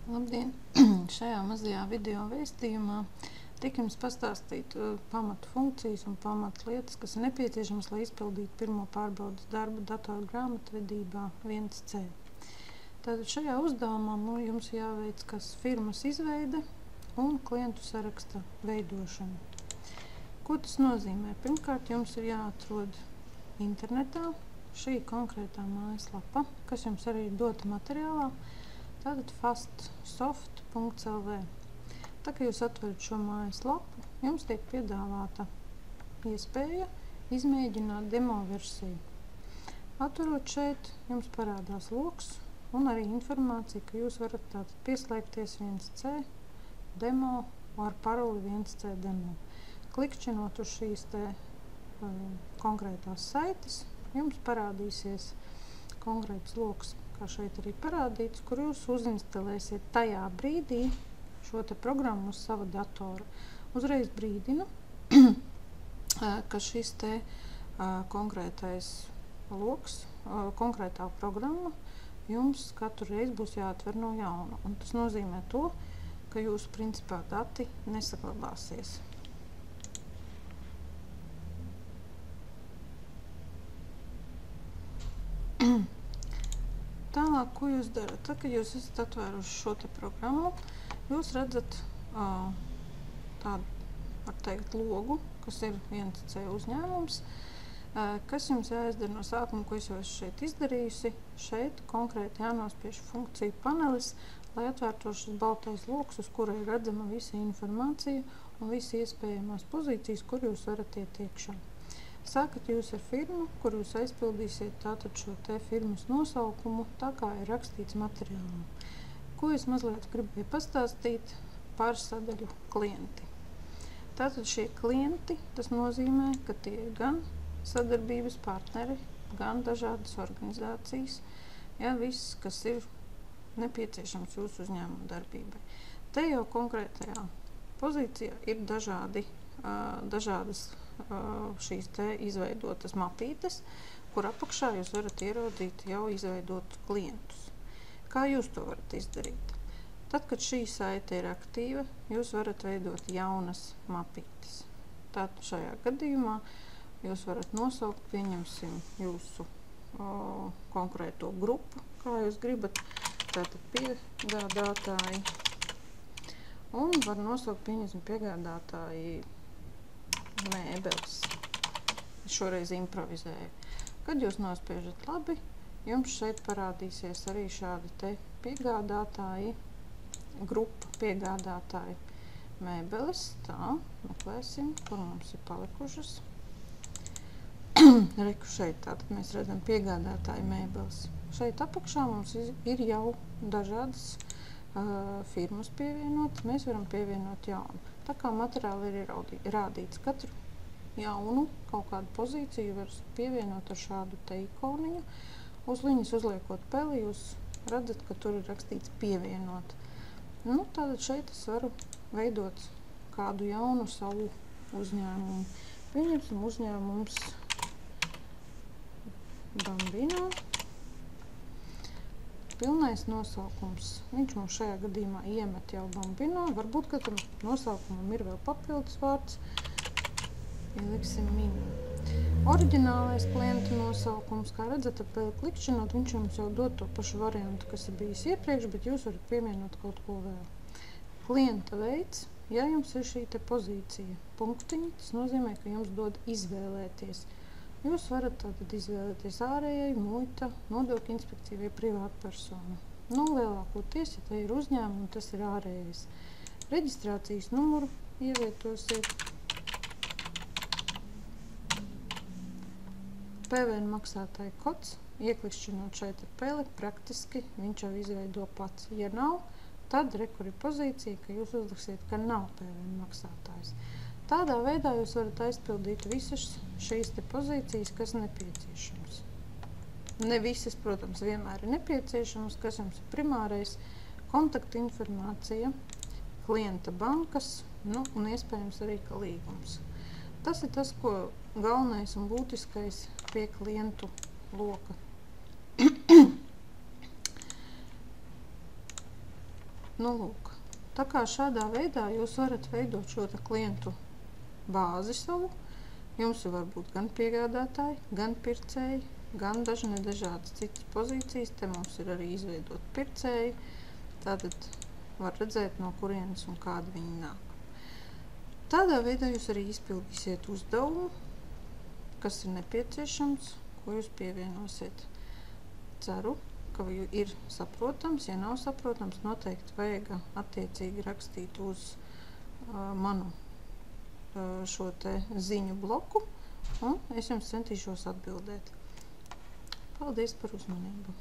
Labdien! Šajā mazajā video vēstījumā tika jums pastāstīt pamatu funkcijas un pamatu lietas, kas ir nepieciešamas, lai izpildītu pirmo pārbaudes darbu datoru grāmatvedībā 1C. Tātad šajā uzdevumā jums jāveic kas firmas izveide un klientu saraksta veidošana. Ko tas nozīmē? Pirmkārt, jums ir jāatrod internetā šī konkrētā mājaslapa, kas jums arī ir dota materiālā. Tātad fastsoft.lv. Tā kā jūs atverat šo mājaslapu, jums tiek piedāvāta iespēja izmēģināt demo versiju. Atverot šeit, jums parādās loks un arī informācija, ka jūs varat tātad pieslēgties 1C demo ar paroli 1C demo. Klikšķinot uz šīs te konkrētās saites, jums parādīsies konkrēts loks, kā šeit arī parādīts, kur jūs uzinstalēsiet tajā brīdī šo te programmu uz sava datora. Uzreiz brīdinu, ka šis te konkrētais loks, konkrētā programma jums katru reizi būs jāatver no jauna. Un tas nozīmē to, ka jūsu principā dati nesaglabāsies. Tālāk, ko jūs darat? Tad, kad jūs esat atvēruši šo te programmu, jūs redzat tādu, var teikt, logu, kas ir 1C uzņēmums, kas jums jāizdara no sākuma, ko es jau esmu šeit izdarījusi. Šeit konkrēti jānospiež funkciju panelis, lai atvērtos šis baltais loks, uz kura ir redzama visa informācija un visi iespējamās pozīcijas, kur jūs varat iet iekšā. Sākat jūs ar firmu, kur jūs aizpildīsiet tātad šo te firmas nosaukumu, tā kā ir rakstīts materiālā. Ko es mazliet gribēju pastāstīt par sadaļu klienti. Tātad šie klienti, tas nozīmē, ka tie ir gan sadarbības partneri, gan dažādas organizācijas, ja, viss, kas ir nepieciešams jūsu uzņēmuma darbībai. Te jau konkrētajā pozīcijā ir dažādas šīs te izveidotas mapītes, kur apakšā jūs varat ieraudzīt jau izveidotus klientus. Kā jūs to varat izdarīt? Tad, kad šī saite ir aktīva, jūs varat veidot jaunas mapītes. Tātad šajā gadījumā jūs varat nosaukt, pieņemsim, jūsu konkrēto grupu, kā jūs gribat, tātad piegādātāji, un var nosaukt, pieņemsim, piegādātāji mēbeles. Es šoreiz improvizēju. Kad jūs nospiežat labi, jums šeit parādīsies arī šādi te piegādātāji, grupa piegādātāji mēbeles. Tā, meklēsim, kur mums ir palikušas. Reku šeit, tātad mēs redzam piegādātāji mēbeles. Šeit apakšā mums ir jau dažādas firmas pievienot, mēs varam pievienot jaunu. Tā kā materiāli ir rādīts, katru jaunu kaut kādu pozīciju var pievienot ar šādu te ikoniņu. Uz viņas uzliekot peli, jūs redzat, ka tur ir rakstīts pievienot. Nu, tātad šeit es varu veidot kādu jaunu savu uzņēmumu. Pieņemsim uzņēmums Bambino. Pilnais nosaukums. Viņš mums šajā gadījumā iemet jau Bambino. Varbūt, ka tam nosaukumam ir vēl papildus vārds. Ieliksim minu. Oriģinālais klienta nosaukums, kā redzat, ar klikšķinot, viņš jums jau dod to pašu variantu, kas ir bijis iepriekš, bet jūs varat pievienot kaut ko vēl. Klienta veids, ja jums ir šī te pozīcija punktiņi, tas nozīmē, ka jums dod izvēlēties. Jūs varat tātad izvēlēties ārējai, muita, nodokļu inspekcija vai privāta persona. Nu, lielākoties, ja te ir uzņēmumi, tas ir ārējais. Reģistrācijas numuru ievietosiet. PVN maksātāja kods, ieklikšķinot šeit ar peli, praktiski viņš jau izveido pats. Ja nav, tad rekur ir pozīcija, ka jūs uzliksiet, ka nav PVN maksātājs. Tādā veidā jūs varat aizpildīt visas šīs te pozīcijas, kas nepieciešams. Ne visas, protams, vienmēr ir nepieciešamas, kas jums ir primārais, kontakta informācija, klienta bankas, nu, un iespējams arī ka līgums. Tas ir tas, ko galvenais un būtiskais pie klientu loka. Nu, lūk. Tā kā šādā veidā jūs varat veidot šo klientu bāzi savu. Jums var būt gan piegādātāji, gan pircēji, gan dažādas citas pozīcijas. Te mums ir arī izveidot pircēji. Tātad var redzēt, no kurienes un kādi viņi nāk. Tādā veidā jūs arī izpildīsiet uzdevumu, kas ir nepieciešams, ko jūs pievienosiet. Ceru, ka ir saprotams. Ja nav saprotams, noteikti vajag attiecīgi rakstīt uz manu šo te ziņu bloku, un es jums centīšos atbildēt. Paldies par uzmanību!